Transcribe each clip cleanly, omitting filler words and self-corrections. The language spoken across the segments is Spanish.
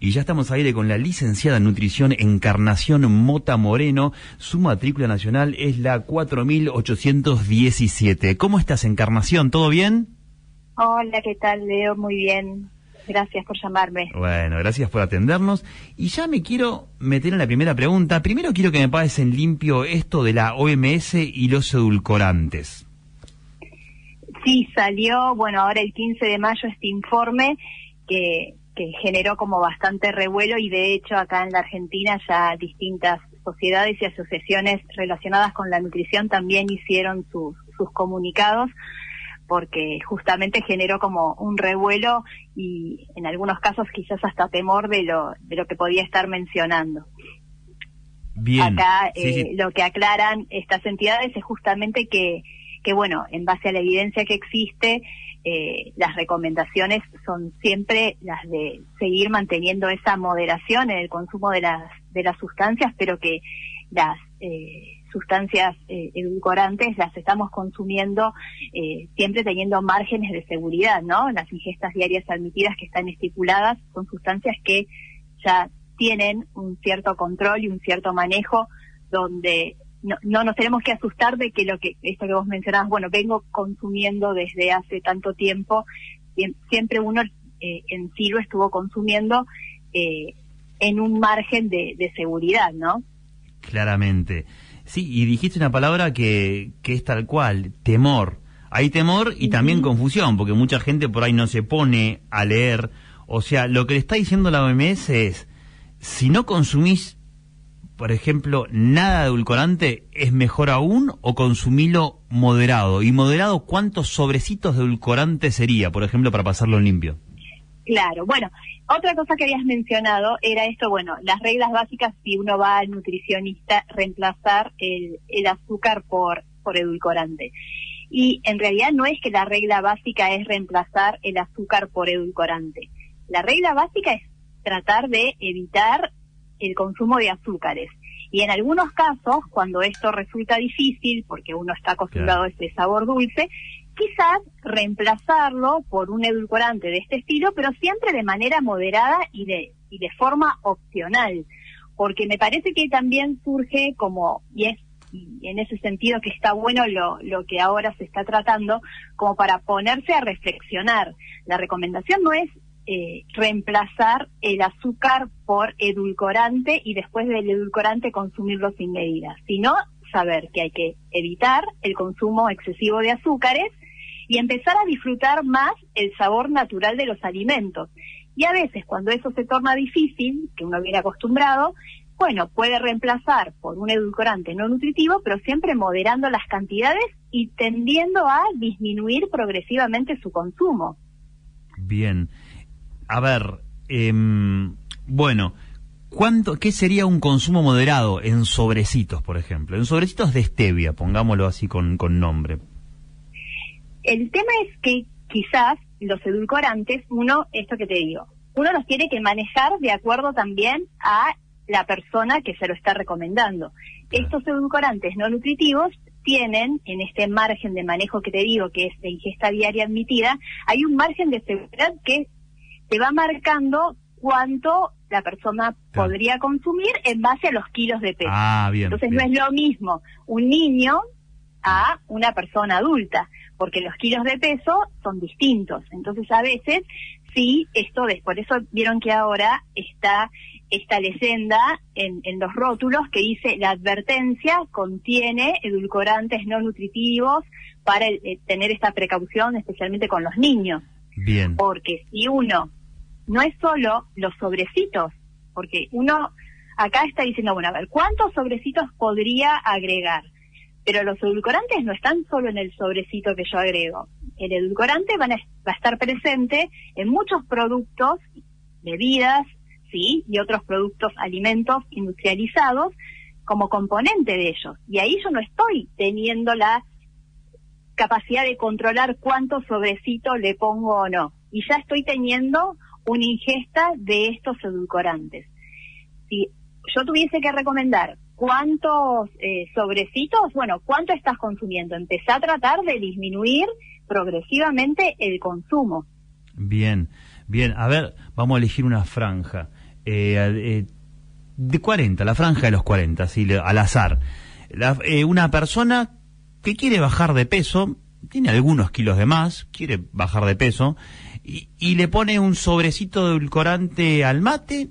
Y ya estamos al aire con la licenciada en nutrición Encarnación Mota Moreno. Su matrícula nacional es la 4817. ¿Cómo estás, Encarnación? ¿Todo bien? Hola, ¿qué tal, Leo? Muy bien. Gracias por llamarme. Bueno, gracias por atendernos. Y ya me quiero meter en la primera pregunta. Primero quiero que me pases en limpio esto de la OMS y los edulcorantes. Sí, salió, bueno, ahora el 15 de mayo este informe que generó como bastante revuelo, y de hecho acá en la Argentina ya distintas sociedades y asociaciones relacionadas con la nutrición también hicieron sus comunicados, porque justamente generó como un revuelo y en algunos casos quizás hasta temor de lo que podía estar mencionando. Bien. Acá sí. Lo que aclaran estas entidades es justamente que bueno, en base a la evidencia que existe, las recomendaciones son siempre las de seguir manteniendo esa moderación en el consumo de las sustancias, pero que las sustancias edulcorantes las estamos consumiendo siempre teniendo márgenes de seguridad, ¿no? Las ingestas diarias admitidas que están estipuladas son sustancias que ya tienen un cierto control y un cierto manejo, donde no nos tenemos que asustar de que esto que vos mencionabas, bueno, vengo consumiendo desde hace tanto tiempo. Siempre uno en sí lo estuvo consumiendo en un margen de seguridad, ¿no? Claramente. Sí, y dijiste una palabra que es tal cual, temor. Hay temor y también confusión, porque mucha gente por ahí no se pone a leer. O sea, lo que le está diciendo la OMS es, si no consumís, por ejemplo, nada de edulcorante, ¿es mejor aún o consumilo moderado? Y moderado, ¿cuántos sobrecitos de edulcorante sería, por ejemplo, para pasarlo en limpio? Claro, bueno, otra cosa que habías mencionado era esto, bueno, las reglas básicas si uno va al nutricionista, reemplazar el azúcar por edulcorante. Y en realidad no es que la regla básica es reemplazar el azúcar por edulcorante. La regla básica es tratar de evitar el consumo de azúcares. Y en algunos casos, cuando esto resulta difícil, porque uno está acostumbrado a ese sabor dulce, quizás reemplazarlo por un edulcorante de este estilo, pero siempre de manera moderada y de forma opcional. Porque me parece que también surge como, y en ese sentido que está bueno lo que ahora se está tratando, como para ponerse a reflexionar. La recomendación no es reemplazar el azúcar por edulcorante y después del edulcorante consumirlo sin medida, sino saber que hay que evitar el consumo excesivo de azúcares y empezar a disfrutar más el sabor natural de los alimentos. Y a veces cuando eso se torna difícil, que uno viene acostumbrado, bueno, puede reemplazar por un edulcorante no nutritivo, pero siempre moderando las cantidades y tendiendo a disminuir progresivamente su consumo. Bien. A ver, bueno, ¿qué sería un consumo moderado en sobrecitos, por ejemplo? En sobrecitos de stevia, pongámoslo así con nombre. El tema es que quizás los edulcorantes, esto que te digo, uno los tiene que manejar de acuerdo también a la persona que se lo está recomendando. Estos edulcorantes no nutritivos tienen, en este margen de manejo que te digo, que es de ingesta diaria admitida, hay un margen de seguridad que te va marcando cuánto la persona podría consumir en base a los kilos de peso. Bien. Entonces bien. no es lo mismo un niño a una persona adulta, porque los kilos de peso son distintos. Entonces a veces sí, por eso vieron que ahora está esta leyenda en los rótulos que dice: la advertencia contiene edulcorantes no nutritivos, para tener esta precaución especialmente con los niños. Bien. Porque si uno, no es solo los sobrecitos, porque uno acá está diciendo, bueno, a ver, ¿cuántos sobrecitos podría agregar? Pero los edulcorantes no están solo en el sobrecito que yo agrego. El edulcorante va a estar presente en muchos productos, bebidas, sí, y otros productos, alimentos industrializados, como componente de ellos. Y ahí yo no estoy teniendo la capacidad de controlar cuánto sobrecito le pongo o no. Y ya estoy teniendo una ingesta de estos edulcorantes. Si yo tuviese que recomendar cuántos sobrecitos, bueno, ¿cuánto estás consumiendo? Empezá a tratar de disminuir progresivamente el consumo. Bien, bien. A ver, vamos a elegir una franja. de 40, la franja de los 40, ¿sí? Al azar. Una persona que quiere bajar de peso, tiene algunos kilos de más, quiere bajar de peso, y le pone un sobrecito de edulcorante al mate,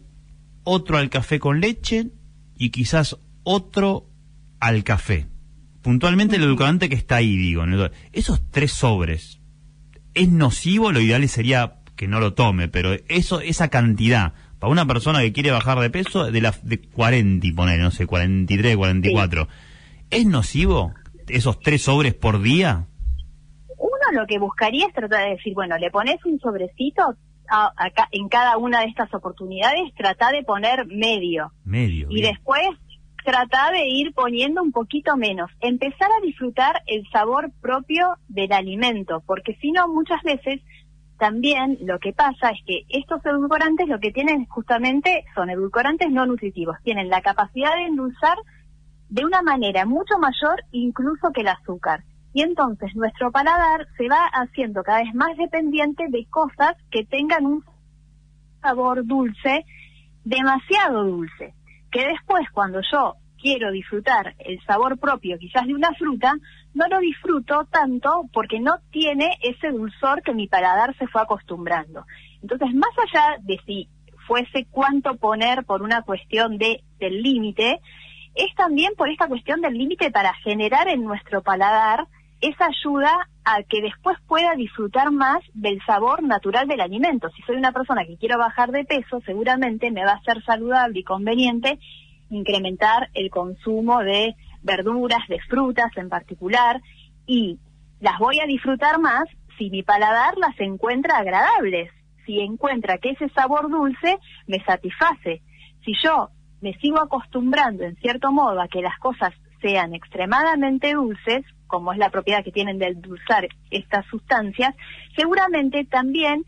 otro al café con leche y quizás otro al café. Puntualmente el edulcorante que está ahí, digo. Esos 3 sobres, ¿es nocivo? Lo ideal sería que no lo tome, pero esa cantidad, para una persona que quiere bajar de peso, de 40, poner, no sé, 43, 44, sí. ¿Es nocivo esos 3 sobres por día? Uno lo que buscaría es tratar de decir, bueno, le pones un sobrecito acá, en cada una de estas oportunidades, trata de poner medio. Y bien. Después trata de ir poniendo un poquito menos. Empezar a disfrutar el sabor propio del alimento, porque si no, muchas veces también lo que pasa es que estos edulcorantes lo que tienen justamente son edulcorantes no nutritivos. Tienen la capacidad de endulzar de una manera mucho mayor incluso que el azúcar. Y entonces nuestro paladar se va haciendo cada vez más dependiente de cosas que tengan un sabor dulce, demasiado dulce, que después cuando yo quiero disfrutar el sabor propio quizás de una fruta, no lo disfruto tanto porque no tiene ese dulzor que mi paladar se fue acostumbrando. Entonces, más allá de si fuese cuánto poner por una cuestión del límite, es también por esta cuestión del límite para generar en nuestro paladar esa ayuda a que después pueda disfrutar más del sabor natural del alimento. Si soy una persona que quiero bajar de peso, seguramente me va a ser saludable y conveniente incrementar el consumo de verduras, de frutas en particular, y las voy a disfrutar más si mi paladar las encuentra agradables, si encuentra que ese sabor dulce me satisface. Si yo me sigo acostumbrando en cierto modo a que las cosas sean extremadamente dulces, como es la propiedad que tienen de endulzar estas sustancias, seguramente también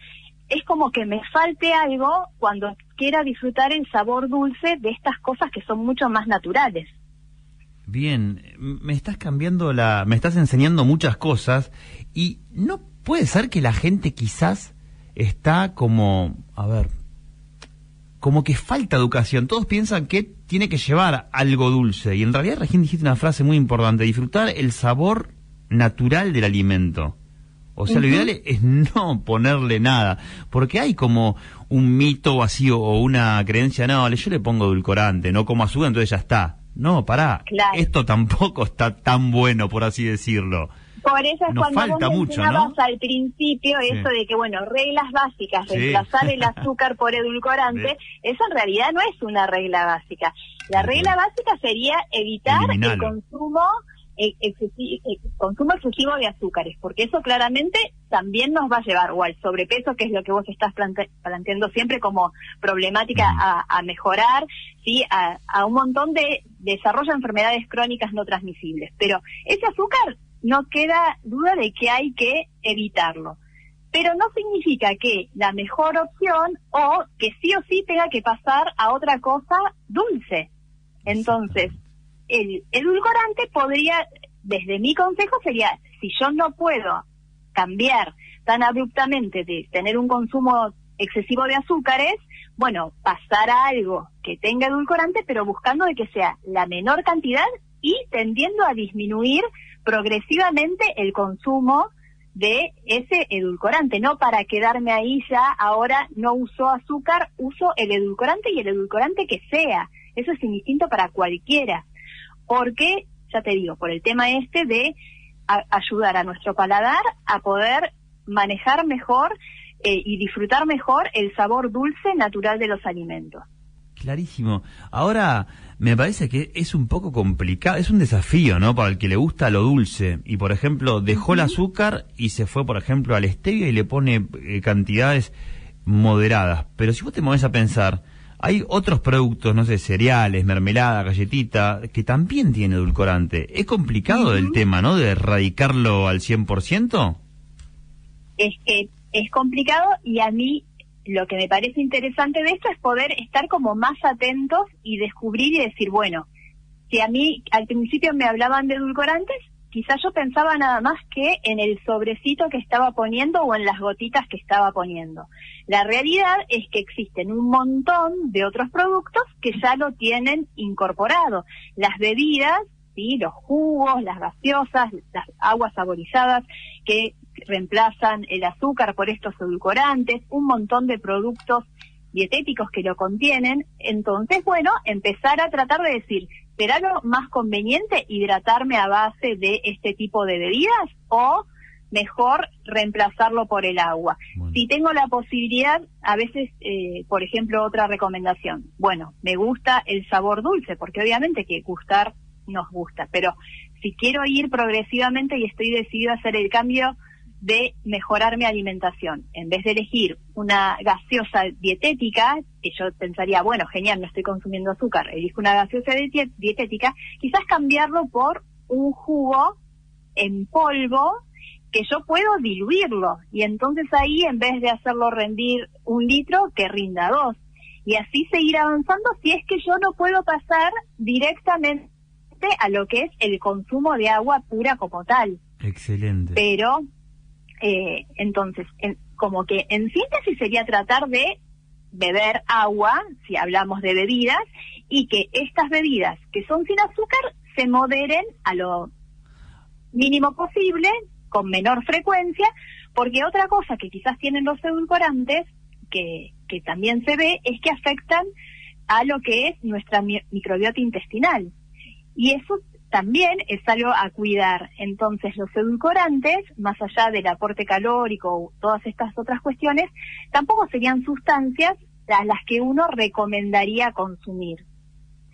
es como que me falte algo cuando quiera disfrutar el sabor dulce de estas cosas que son mucho más naturales. Bien, me estás me estás enseñando muchas cosas, y no puede ser que la gente quizás está como que falta educación. Todos piensan que tiene que llevar algo dulce, y en realidad recién dijiste una frase muy importante: disfrutar el sabor natural del alimento. O sea, lo ideal es no ponerle nada, porque hay como un mito vacío o una creencia, no, yo le pongo edulcorante, no como azúcar, entonces ya está. No, pará, claro. Esto tampoco está tan bueno, por así decirlo. Por eso es nos cuando falta vos mucho, mencionabas ¿no? Al principio eso de que, bueno, reglas básicas, reemplazar el azúcar por edulcorante, eso en realidad no es una regla básica. La regla básica sería evitar el consumo excesivo de azúcares, porque eso claramente también nos va a llevar o al sobrepeso, que es lo que vos estás planteando siempre como problemática a mejorar, ¿sí? A un montón de desarrollo de enfermedades crónicas no transmisibles. Pero ese azúcar no queda duda de que hay que evitarlo. Pero no significa que la mejor opción o que sí o sí tenga que pasar a otra cosa dulce. Entonces, el edulcorante podría, desde mi consejo sería, si yo no puedo cambiar tan abruptamente de tener un consumo excesivo de azúcares, bueno, pasar a algo que tenga edulcorante, pero buscando de que sea la menor cantidad y tendiendo a disminuir progresivamente el consumo de ese edulcorante, no para quedarme ahí ya, ahora no uso azúcar, uso el edulcorante y el edulcorante que sea. Eso es indistinto para cualquiera, porque, ya te digo, por el tema de ayudar a nuestro paladar a poder manejar mejor y disfrutar mejor el sabor dulce natural de los alimentos. Clarísimo. Ahora, me parece que es un poco complicado, es un desafío, ¿no?, para el que le gusta lo dulce y, por ejemplo, dejó el azúcar y se fue, por ejemplo, al stevia y le pone cantidades moderadas. Pero si vos te movés a pensar, hay otros productos, no sé, cereales, mermelada, galletita, que también tienen edulcorante. ¿Es complicado el tema, no?, de erradicarlo al 100%? Es que es complicado, y a mí lo que me parece interesante de esto es poder estar como más atentos y descubrir y decir, bueno, si a mí al principio me hablaban de edulcorantes, quizás yo pensaba nada más que en el sobrecito que estaba poniendo o en las gotitas que estaba poniendo. La realidad es que existen un montón de otros productos que ya lo tienen incorporado. Las bebidas, ¿sí?, los jugos, las gaseosas, las aguas saborizadas que reemplazan el azúcar por estos edulcorantes, un montón de productos dietéticos que lo contienen. Entonces, bueno, empezar a tratar de decir, ¿será lo más conveniente hidratarme a base de este tipo de bebidas o mejor reemplazarlo por el agua? Bueno. Si tengo la posibilidad, a veces, por ejemplo, otra recomendación, bueno, me gusta el sabor dulce, porque obviamente que gustar nos gusta, pero si quiero ir progresivamente y estoy decidido a hacer el cambio de mejorar mi alimentación, en vez de elegir una gaseosa dietética, que yo pensaría, bueno, genial, no estoy consumiendo azúcar, elijo una gaseosa dietética, quizás cambiarlo por un jugo en polvo que yo puedo diluirlo, y entonces ahí, en vez de hacerlo rendir 1 litro, que rinda 2, y así seguir avanzando si es que yo no puedo pasar directamente a lo que es el consumo de agua pura como tal. Excelente. Pero entonces, como que en síntesis sería tratar de beber agua, si hablamos de bebidas, y que estas bebidas que son sin azúcar se moderen a lo mínimo posible, con menor frecuencia, porque otra cosa que quizás tienen los edulcorantes, que también se ve, es que afectan a lo que es nuestra microbiota intestinal. Y eso también es algo a cuidar. Entonces, los edulcorantes, más allá del aporte calórico, todas estas otras cuestiones, tampoco serían sustancias a las que uno recomendaría consumir,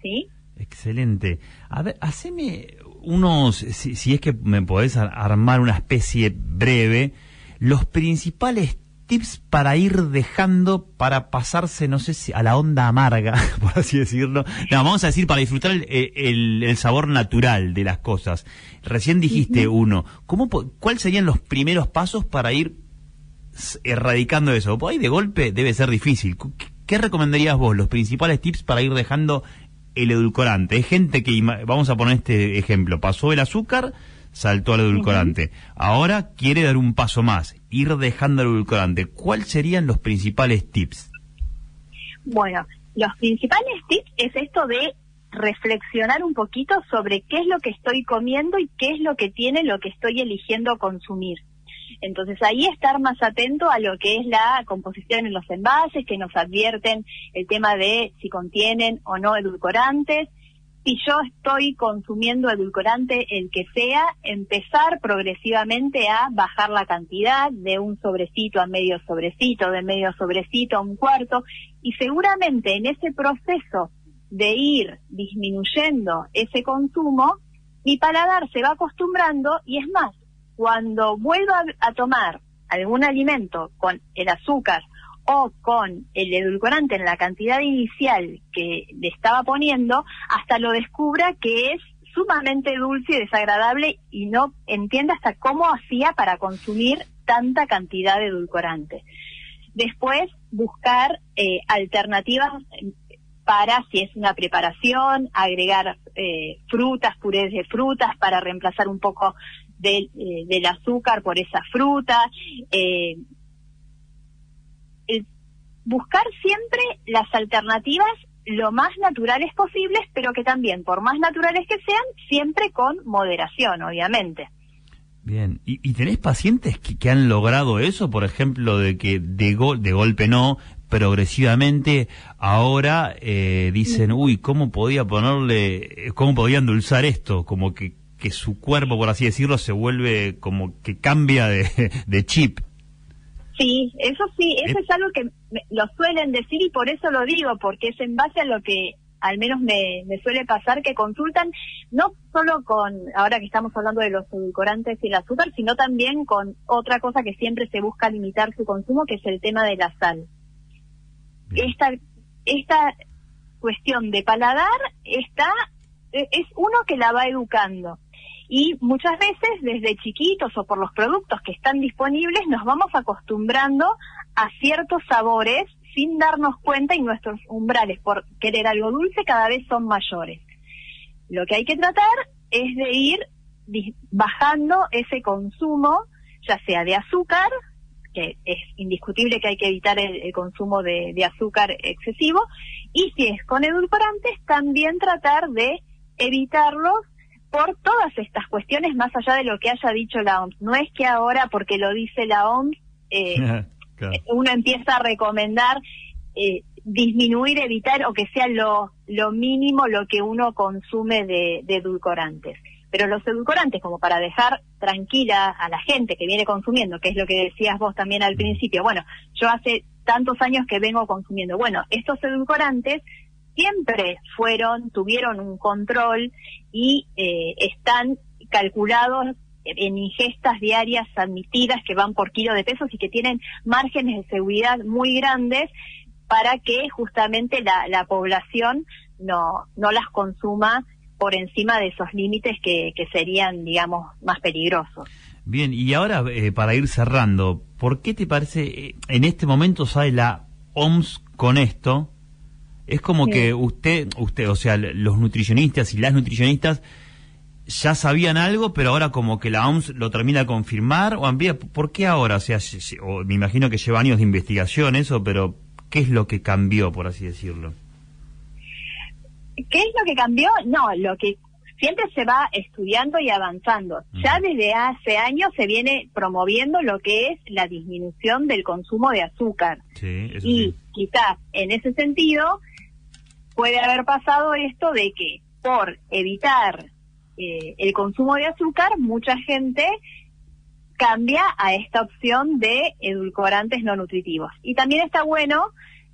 ¿sí? Excelente. A ver, haceme unos, si es que me podés armar una especie breve, los principales tips para ir dejando, para pasarse, no sé si a la onda amarga, por así decirlo. No, vamos a decir, para disfrutar el sabor natural de las cosas. Recién dijiste uno. ¿Cuáles serían los primeros pasos para ir erradicando eso? Pues ahí de golpe debe ser difícil. ¿Qué recomendarías vos, los principales tips para ir dejando el edulcorante? Hay gente que, vamos a poner este ejemplo, pasó el azúcar, saltó al edulcorante. Ahora quiere dar un paso más, ir dejando el edulcorante. ¿Cuáles serían los principales tips? Bueno, los principales tips es esto de reflexionar un poquito sobre qué es lo que estoy comiendo y qué es lo que tiene lo que estoy eligiendo consumir. Entonces ahí estar más atento a lo que es la composición en los envases, que nos advierten el tema de si contienen o no edulcorantes. Si yo estoy consumiendo edulcorante, el que sea, empezar progresivamente a bajar la cantidad de un sobrecito a medio sobrecito, de medio sobrecito a un cuarto, y seguramente en ese proceso de ir disminuyendo ese consumo, mi paladar se va acostumbrando, y es más, cuando vuelvo a tomar algún alimento con el azúcar o con el edulcorante en la cantidad inicial que le estaba poniendo, hasta lo descubra que es sumamente dulce y desagradable y no entienda hasta cómo hacía para consumir tanta cantidad de edulcorante. Después, buscar alternativas para, si es una preparación, agregar frutas, purés de frutas para reemplazar un poco del azúcar por esa fruta. Buscar siempre las alternativas lo más naturales posibles, pero que también, por más naturales que sean, siempre con moderación, obviamente. Bien, ¿y tenés pacientes que han logrado eso? Por ejemplo, de que de golpe no, progresivamente, ahora dicen, uy, ¿cómo podía endulzar esto? Como que su cuerpo, por así decirlo, se vuelve como que cambia de chip. Sí, eso es algo que lo suelen decir, y por eso lo digo, porque es en base a lo que al menos me suele pasar, que consultan no solo con, ahora que estamos hablando de los edulcorantes y el azúcar, sino también con otra cosa que siempre se busca limitar su consumo, que es el tema de la sal. Esta cuestión de paladar es uno que la va educando. Y muchas veces desde chiquitos o por los productos que están disponibles nos vamos acostumbrando a ciertos sabores sin darnos cuenta, y nuestros umbrales por querer algo dulce cada vez son mayores. Lo que hay que tratar es de ir bajando ese consumo, ya sea de azúcar, que es indiscutible que hay que evitar el consumo de azúcar excesivo, y si es con edulcorantes, también tratar de evitarlos por todas estas cuestiones, más allá de lo que haya dicho la OMS. No es que ahora, porque lo dice la OMS, claro, uno empieza a recomendar disminuir, evitar, o que sea lo mínimo lo que uno consume de edulcorantes. Pero los edulcorantes, como para dejar tranquila a la gente que viene consumiendo, que es lo que decías vos también al principio, bueno, yo hace tantos años que vengo consumiendo, bueno, estos edulcorantes siempre tuvieron un control y están calculados en ingestas diarias admitidas que van por kilo de pesos y que tienen márgenes de seguridad muy grandes para que justamente la población no las consuma por encima de esos límites que serían, digamos, más peligrosos. Bien, y ahora para ir cerrando, ¿por qué te parece, en este momento sale la OMS con esto? Es como que usted, o sea, los nutricionistas y las nutricionistas ya sabían algo, pero ahora como que la OMS lo termina de confirmar o amplía. ¿Por qué ahora? O sea, me imagino que lleva años de investigación eso, pero ¿qué es lo que cambió, por así decirlo? ¿Qué es lo que cambió? No, lo que siempre se va estudiando y avanzando. Ya desde hace años se viene promoviendo lo que es la disminución del consumo de azúcar. Sí, eso y sí. Quizás en ese sentido puede haber pasado esto de que por evitar el consumo de azúcar, mucha gente cambia a esta opción de edulcorantes no nutritivos. Y también está bueno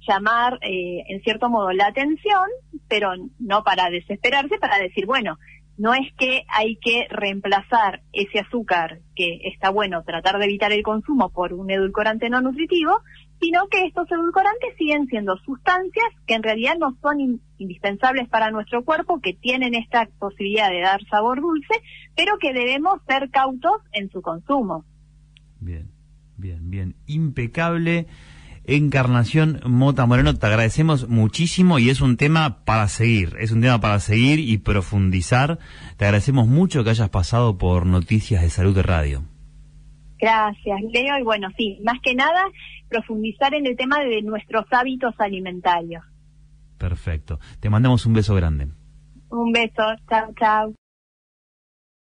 llamar en cierto modo la atención, pero no para desesperarse, para decir, bueno, no es que hay que reemplazar ese azúcar, que está bueno tratar de evitar el consumo, por un edulcorante no nutritivo, sino que estos edulcorantes siguen siendo sustancias que en realidad no son indispensables para nuestro cuerpo, que tienen esta posibilidad de dar sabor dulce, pero que debemos ser cautos en su consumo. Bien, bien, bien. Impecable. Encarnación Mota Moreno, te agradecemos muchísimo y es un tema para seguir, y profundizar. Te agradecemos mucho que hayas pasado por Noticias de Salud de Radio. Gracias, Leo, y bueno, sí, más que nada profundizar en el tema de nuestros hábitos alimentarios. Perfecto, te mandamos un beso grande. Un beso, chao, chao.